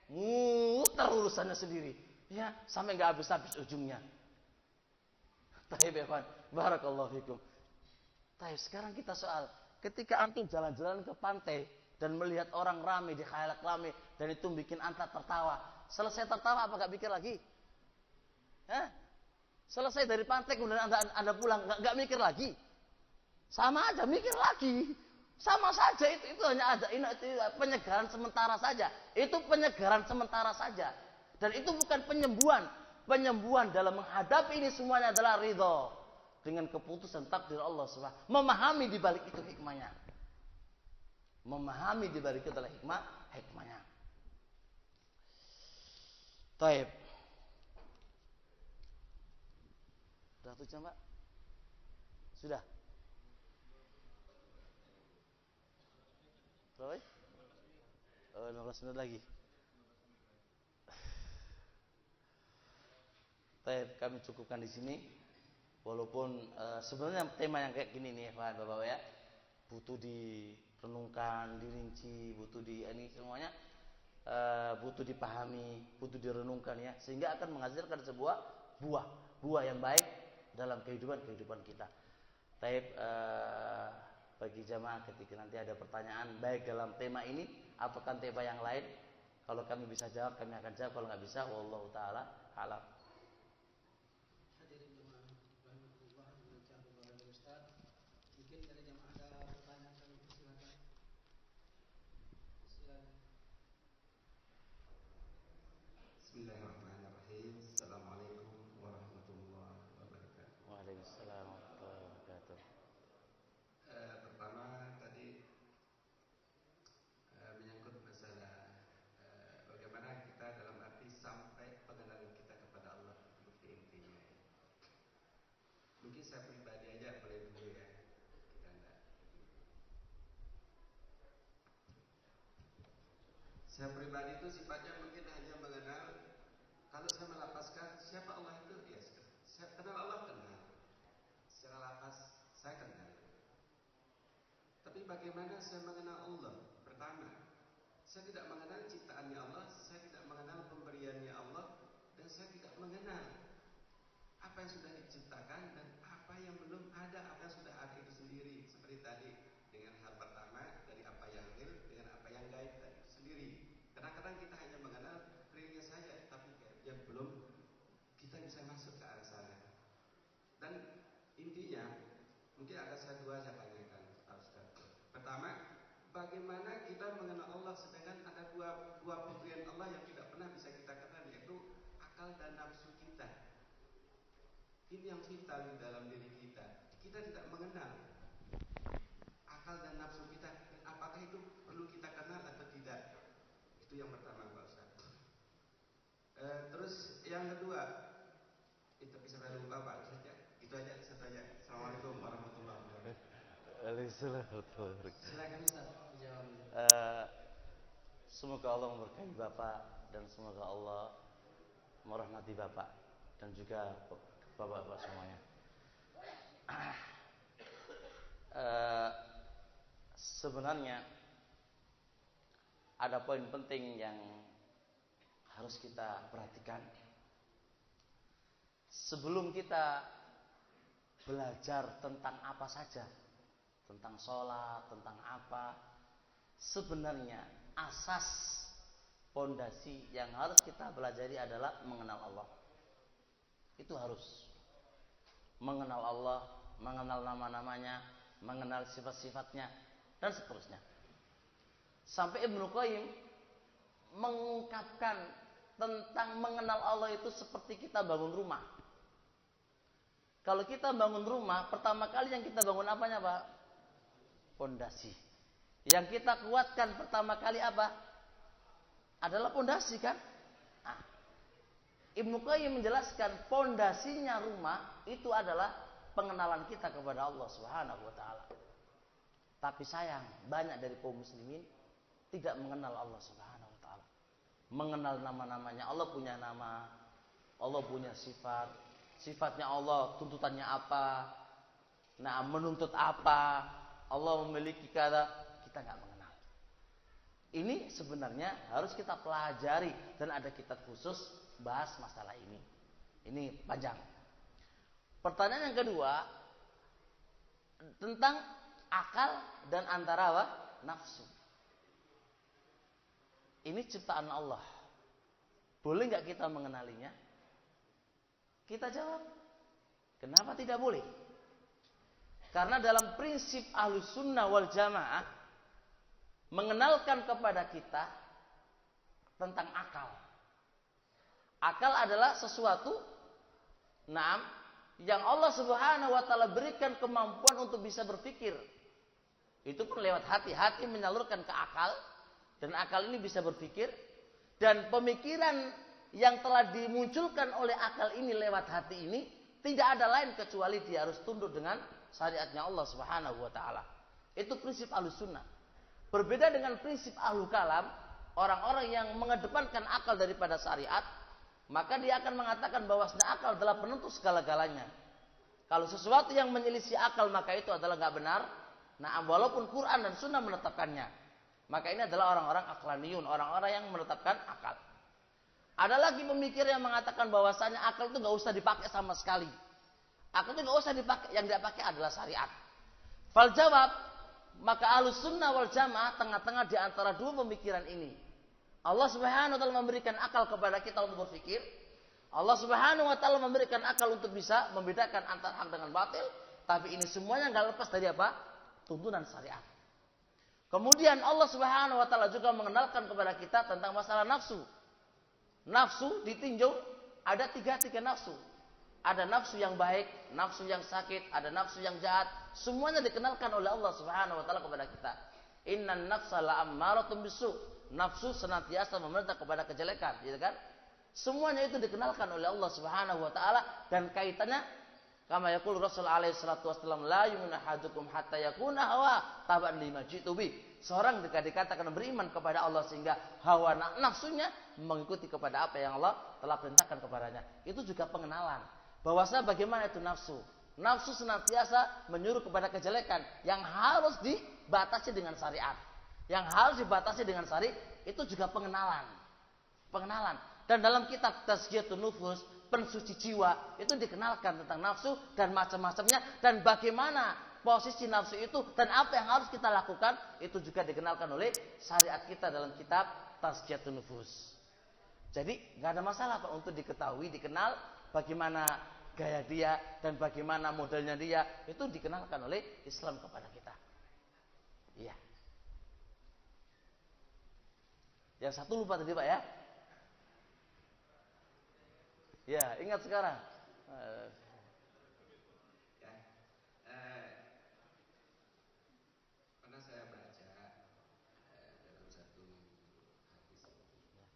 muter urusannya sendiri, ya sampai nggak habis-habis ujungnya. Taib ya, barakallahu fikum. Taib, sekarang kita soal, ketika antum jalan-jalan ke pantai dan melihat orang ramai di khayalat ramai dan itu bikin anda tertawa, selesai tertawa apa nggak mikir lagi? Selesai dari pantai kemudian anda pulang nggak mikir lagi? Sama aja mikir lagi. Sama saja itu hanya ada itu penyegaran sementara saja. Itu penyegaran sementara saja. Dan itu bukan penyembuhan. Penyembuhan dalam menghadapi ini semuanya adalah ridho dengan keputusan takdir Allah SWT. Memahami di balik itu hikmahnya. Memahami di balik itu adalah hikmahnya. Taib. Sudah 7 jam, Pak? Sudah. Berapa? 15 menit lagi. Kami cukupkan di sini. Walaupun sebenarnya tema yang kayak gini nih, Bapak ya, butuh direnungkan, dirinci, butuh ini semuanya butuh dipahami, butuh direnungkan ya, sehingga akan menghasilkan sebuah buah yang baik dalam kehidupan kita. Bagi jamaah ketika nanti ada pertanyaan baik dalam tema ini ataukah tema yang lain, kalau kami bisa jawab kami akan jawab, kalau nggak bisa wallahu taala alam. Hadirin jemaah rahimahullah, mengucapkan kepada Ustaz, mungkin dari jemaah ada pertanyaan, kami persilakan. Saya pribadi itu sifatnya mungkin hanya mengenal, kalau saya melafazkan siapa Allah itu, ya saya kenal Allah, kenal. Secara lafaz saya kenal. Tapi bagaimana saya mengenal Allah? Pertama, saya tidak mengenal ciptaannya Allah, saya tidak mengenal pemberiannya Allah, dan saya tidak mengenal apa yang sudah diciptakan dan apa yang belum ada, apa yang sudah ada itu sendiri. Seperti tadi dengan hal pertama, dari apa yang real dengan apa yang gaib tadi itu sendiri. Kadang-kadang kita hanya mengenal realnya saja, tapi gaibnya belum kita bisa masuk ke arah sana. Dan intinya mungkin ada saya dua saya tanyakan, Ustaz. Pertama, bagaimana kita mengenal Allah sedangkan ada dua pemberian Allah yang tidak pernah bisa kita kenal, yaitu akal dan nafsu kita. Ini yang vital di dalam diri kita. Kita tidak mengenal akal dan nafsu kita, dan apakah itu perlu kita kenal atau tidak? Itu yang pertama, Pak Ustaz. Terus yang kedua, itu bisa saya lupa Pak Ustaz ya. Itu aja satu aja. Assalamualaikum warahmatullahi wabarakatuh. Silakan Ustaz dijawab. Semoga Allah memberkahi Bapak dan semoga Allah merahmati Bapak dan juga Bapak-bapak semuanya. Sebenarnya ada poin penting yang harus kita perhatikan. Sebelum kita belajar tentang apa saja, tentang sholat, tentang apa, sebenarnya asas pondasi yang harus kita pelajari adalah mengenal Allah. Itu harus mengenal Allah, mengenal nama-namanya, mengenal sifat-sifatnya, dan seterusnya. Sampai Ibnu Qayyim mengungkapkan tentang mengenal Allah itu seperti kita bangun rumah. Kalau kita bangun rumah, pertama kali yang kita bangun apanya, Pak? Pondasi. Yang kita kuatkan pertama kali apa? Adalah pondasi, kan? Nah, Ibnu Qayyim menjelaskan pondasinya rumah itu adalah pengenalan kita kepada Allah Subhanahu wa taala. Tapi sayang, banyak dari kaum muslimin tidak mengenal Allah Subhanahu wa taala. Mengenal nama-namanya. Allah punya nama, Allah punya sifat. Sifatnya Allah, tuntutannya apa? Nah, menuntut apa? Allah memiliki kata, kita nggak mengenal. Ini sebenarnya harus kita pelajari dan ada kitab khusus bahas masalah ini. Ini panjang. Pertanyaan yang kedua tentang akal dan antara apa? Nafsu. Ini ciptaan Allah. Boleh nggak kita mengenalinya? Kita jawab, kenapa tidak boleh? Karena dalam prinsip Ahlus Sunnah wal Jamaah mengenalkan kepada kita tentang akal. Akal adalah sesuatu yang Allah Subhanahu wa taala berikan kemampuan untuk bisa berpikir. Itu pun lewat hati. Hati menyalurkan ke akal dan akal ini bisa berpikir, dan pemikiran yang telah dimunculkan oleh akal ini lewat hati ini tidak ada lain kecuali dia harus tunduk dengan syariatnya Allah Subhanahu wa taala. Itu prinsip Ahlus Sunnah. Berbeda dengan prinsip Ahlul Kalam, orang-orang yang mengedepankan akal daripada syariat, maka dia akan mengatakan bahwasanya akal adalah penentu segala-galanya. Kalau sesuatu yang menyelisih akal maka itu adalah enggak benar. Nah, walaupun Quran dan Sunnah menetapkannya. Maka ini adalah orang-orang aqlaniyun, orang-orang yang menetapkan akal. Ada lagi pemikir yang mengatakan bahwasanya akal itu nggak usah dipakai sama sekali. Akal itu nggak usah dipakai, yang dia pakai adalah syariat. Fal jawab, maka Ahlus Sunnah wal Jamaah tengah-tengah di antara dua pemikiran ini. Allah Subhanahu wa taala memberikan akal kepada kita untuk berpikir. Allah Subhanahu wa taala memberikan akal untuk bisa membedakan antara hak dengan batil, tapi ini semuanya nggak lepas dari apa? Tuntunan syariat. Kemudian Allah Subhanahu wa taala juga mengenalkan kepada kita tentang masalah nafsu. Nafsu ditinjau ada tiga nafsu. Ada nafsu yang baik, nafsu yang sakit, ada nafsu yang jahat. Semuanya dikenalkan oleh Allah Subhanahu wa taala kepada kita. Innan nafsa la'ammaratun bisu. Nafsu senantiasa memerintah kepada kejelekan, gitu kan? Semuanya itu dikenalkan oleh Allah Subhanahu wa taala dan kaitannya Kama yaqul Rasul alaihi salatu wasallam, la yu'minu ahadukum hatta yakuna hawa taban lima jitu bi. Seorang jika dikatakan beriman kepada Allah sehingga hawa nafsunya mengikuti kepada apa yang Allah telah perintahkan kepadanya. Itu juga pengenalan. Bahwasanya bagaimana itu nafsu. Nafsu senantiasa menyuruh kepada kejelekan yang harus dibatasi dengan syariat. Yang harus dibatasi dengan syariat itu juga pengenalan. Pengenalan. Dan dalam kitab Tazkiyatun Nufus, pensuci jiwa, itu dikenalkan tentang nafsu dan macam-macamnya dan bagaimana posisi nafsu itu dan apa yang harus kita lakukan, itu juga dikenalkan oleh syariat kita dalam kitab Tazkiyatun Nufus. Jadi nggak ada masalah Pak untuk diketahui, dikenal bagaimana gaya dia dan bagaimana modelnya dia, itu dikenalkan oleh Islam kepada kita. Iya. Yang satu lupa tadi Pak ya. Ya, ingat sekarang. Pernah saya baca dalam satu hadis.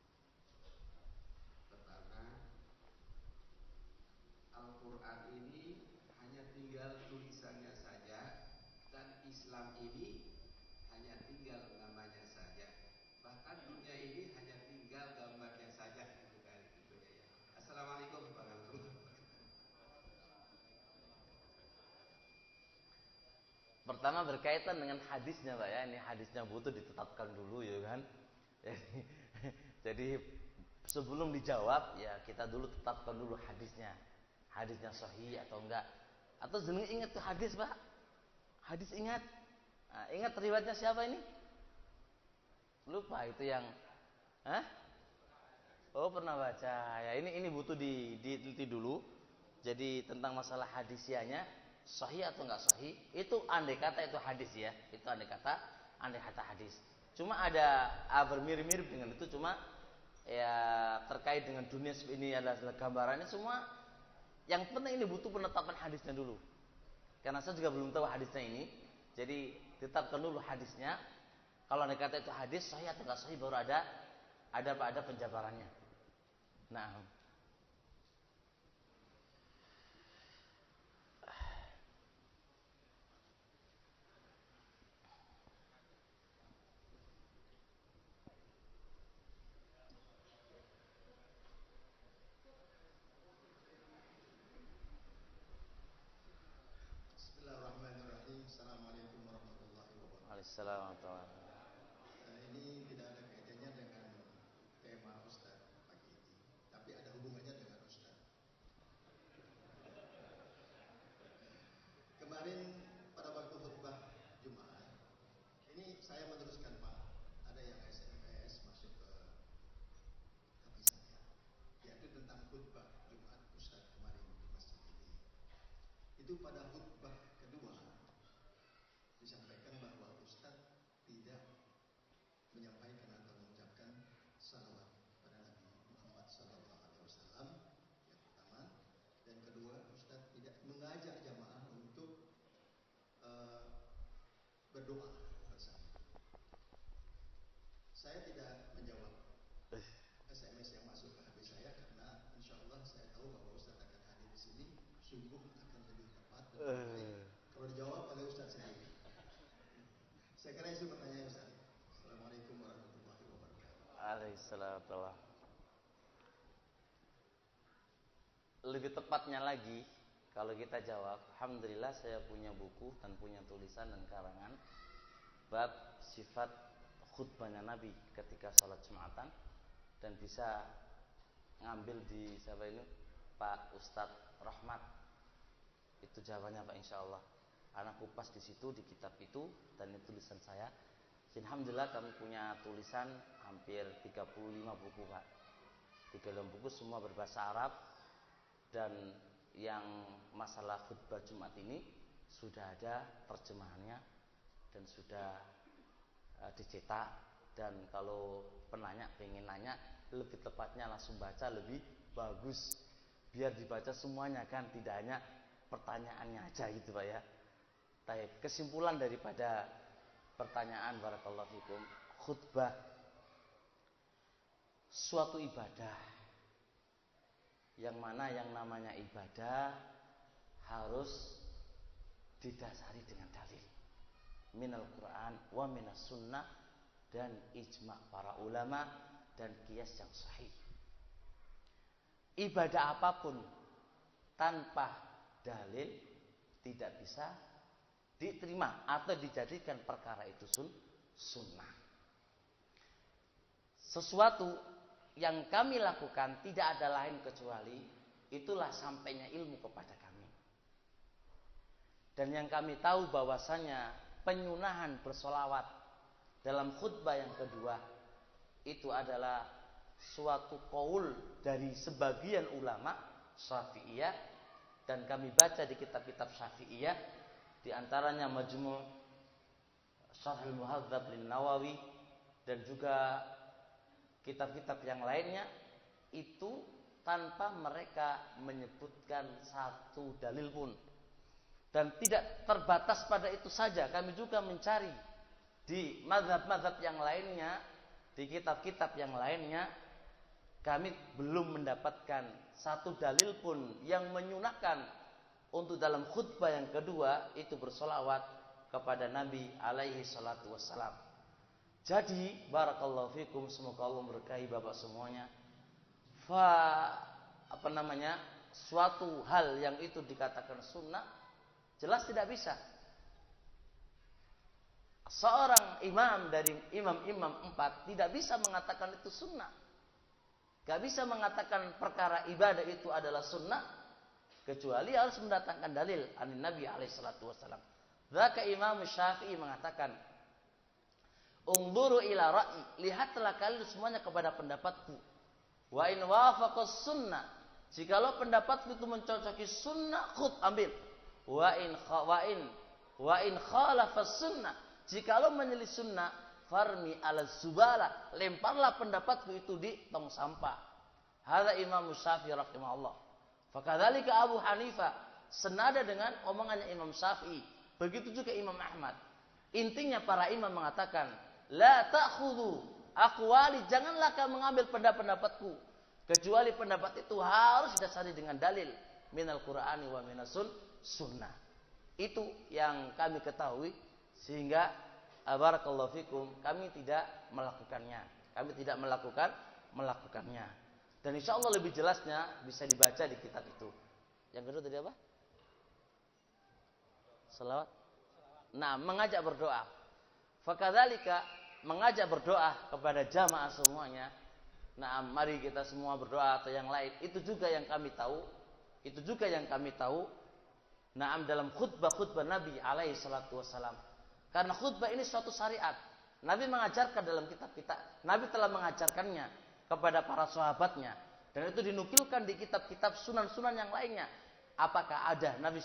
Pertama, Al-Quran ini hanya tinggal tulisannya saja dan Islam ini hanya tinggal namanya saja. Bahkan dunia ini hanya tinggal gambarnya saja. Assalamualaikum warahmatullahi wabarakatuh. Pertama berkaitan dengan hadisnya Pak ya. Ini hadisnya butuh ditetapkan dulu ya kan. Jadi sebelum dijawab ya kita dulu tetapkan dulu hadisnya. Hadisnya sahih atau enggak. Atau jeneng ingat tuh hadis Pak. Hadis ingat. Nah, ingat riwayatnya siapa ini? Lupa itu yang Oh pernah baca ya, ini butuh diteliti dulu. Jadi tentang masalah hadisianya sahih atau enggak sahih, itu andai kata itu hadis ya, itu andai kata hadis. Cuma ada bermirip-mirip dengan itu, cuma ya terkait dengan dunia ini adalah gambarannya semua. Yang penting ini butuh penetapan hadisnya dulu, karena saya juga belum tahu hadisnya ini. Jadi tetapkan dulu hadisnya. Kalau andai kata itu hadis sahih atau enggak sahih, baru ada penjabarannya. Nah, Bismillahirrahmanirrahim. Assalamualaikum warahmatullahi wabarakatuh. Waalaikumsalam. Ini tidak ada kaitannya dengan tema Ustaz pagi ini, tapi ada hubungannya dengan Ustaz. Kemarin pada waktu khutbah Jumat, ini saya meneruskan Pak, ada yang SMS masuk ke HP saya, yaitu tentang khutbah Jumat Ustaz kemarin di masjid ini. Itu pada khutbah kedua disampaikan bahwa Ustaz tidak menyampaikan atau mengucapkan salawat pada Nabi Muhammad SAW, yang pertama, dan kedua Ustaz tidak mengajak jamaah untuk berdoa bersama. Saya tidak menjawab SMS yang masuk ke HP saya karena insya Allah saya tahu bahwa Ustaz akan hadir di sini, sungguh akan lebih tepat dan baik kalau dijawab oleh Ustaz sendiri. Saya kira itu pertanyaan Ustaz. Assalamualaikum warahmatullahi wabarakatuh. Waalaikumsalam. Lebih tepatnya lagi kalau kita jawab, alhamdulillah saya punya buku dan punya tulisan dan karangan bab sifat khutbahnya Nabi ketika sholat Jumatan, dan bisa ngambil di siapa ini Pak Ustadz Rahmat. Itu jawabannya Pak, insya Allah. Anak kupas di situ di kitab itu, dan itu tulisan saya. Alhamdulillah kami punya tulisan hampir 35 buku Pak. 35 buku semua berbahasa Arab, dan yang masalah khutbah Jumat ini sudah ada terjemahannya dan sudah dicetak. Dan kalau penanya pengen nanya, lebih tepatnya langsung baca lebih bagus, biar dibaca semuanya kan, tidak hanya pertanyaannya aja gitu Pak ya. Baik, kesimpulan daripada pertanyaan barakallahu fikum, khutbah suatu ibadah, yang mana yang namanya ibadah harus didasari dengan dalil minal Quran wa minas sunnah dan ijma' para ulama dan qiyas yang sahih. Ibadah apapun tanpa dalil tidak bisa diterima atau dijadikan perkara itu sunnah. Sesuatu yang kami lakukan tidak ada lain kecuali itulah sampainya ilmu kepada kami. Dan yang kami tahu bahwasanya penyunahan bersolawat dalam khutbah yang kedua itu adalah suatu qaul dari sebagian ulama Syafi'iyah, dan kami baca di kitab-kitab Syafi'iyah di antaranya Majmu' Syarhul Muhadzab lin-Nawawi dan juga kitab-kitab yang lainnya, itu tanpa mereka menyebutkan satu dalil pun. Dan tidak terbatas pada itu saja, kami juga mencari di mazhab-mazhab yang lainnya, di kitab-kitab yang lainnya, kami belum mendapatkan satu dalil pun yang menyunahkan untuk dalam khutbah yang kedua itu bersolawat kepada Nabi alaihi salatu wassalam. Jadi barakallahu fikum, semoga Allah memberkahi Bapak semuanya. Suatu hal yang itu dikatakan sunnah jelas tidak bisa. Seorang imam dari imam-imam 4 tidak bisa mengatakan itu sunnah. Gak bisa mengatakan perkara ibadah itu adalah sunnah kecuali harus mendatangkan dalil dari Nabi alaihi salatu wassalam. Dzaka Imam Syafi'i mengatakan, "Unzuru ila ra'yi," lihatlah kalian semuanya kepada pendapatku. Wa in wafaqas sunnah, jikalau pendapatku itu mencocoki sunnah, khud ambil. Wa in khalafas sunnah, jikalau menyelisih sunnah, farmi ala zubala, lemparlah pendapatku itu di tong sampah. Hadza Imam Syafi'i rahimahullah. Fakadzalika Abu Hanifah, senada dengan omongannya Imam Syafi'i. Begitu juga Imam Ahmad. Intinya para imam mengatakan, la ta'khudhu aqwali, janganlah kamu mengambil pendapatku kecuali pendapat itu harus didasari dengan dalil minal Qur'ani wa minas sunnah. Itu yang kami ketahui, sehingga barakallahu fikum kami tidak melakukannya. Dan insya Allah lebih jelasnya bisa dibaca di kitab itu. Yang kedua tadi apa? Salawat. Nah, mengajak berdoa. Fakadzalika, mengajak berdoa kepada jamaah semuanya. Nah, mari kita semua berdoa atau yang lain. Itu juga yang kami tahu. Nah, dalam khutbah Nabi alaihi salatu wassalam. Karena khutbah ini suatu syariat. Nabi mengajarkan dalam kitab-kitab. Nabi telah mengajarkannya kepada para sahabatnya. Dan itu dinukilkan di kitab-kitab sunan-sunan yang lainnya. Apakah ada Nabi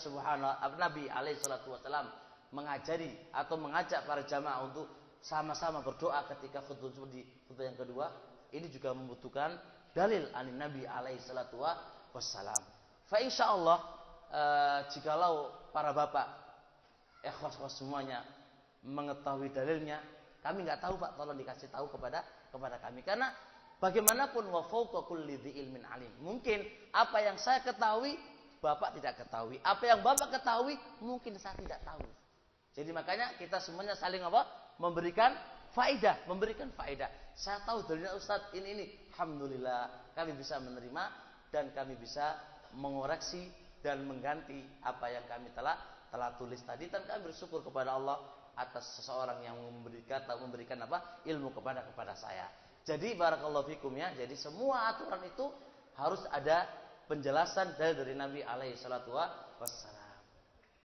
alaihi salatu wassalam mengajari atau mengajak para jamaah untuk sama-sama berdoa ketika khutbah yang kedua? Ini juga membutuhkan dalil anin Nabi alaihi salatu wassalam. Fa insyaallah jikalau para bapak ikhwas semuanya mengetahui dalilnya, kami nggak tahu Pak, tolong dikasih tahu kepada kami, karena bagaimanapun wa fawqa kulli dzi ilmin alim. Mungkin apa yang saya ketahui Bapak tidak ketahui, apa yang Bapak ketahui mungkin saya tidak tahu. Jadi makanya kita semuanya saling memberikan faedah. Saya tahu dalilnya Ustaz ini. Alhamdulillah kami bisa menerima dan kami bisa mengoreksi dan mengganti apa yang kami telah tulis tadi, dan kami bersyukur kepada Allah atas seseorang yang memberikan ilmu kepada saya. Jadi barakallahu fikum ya. Jadi semua aturan itu harus ada penjelasan dari Nabi alaihi salatu wassalam.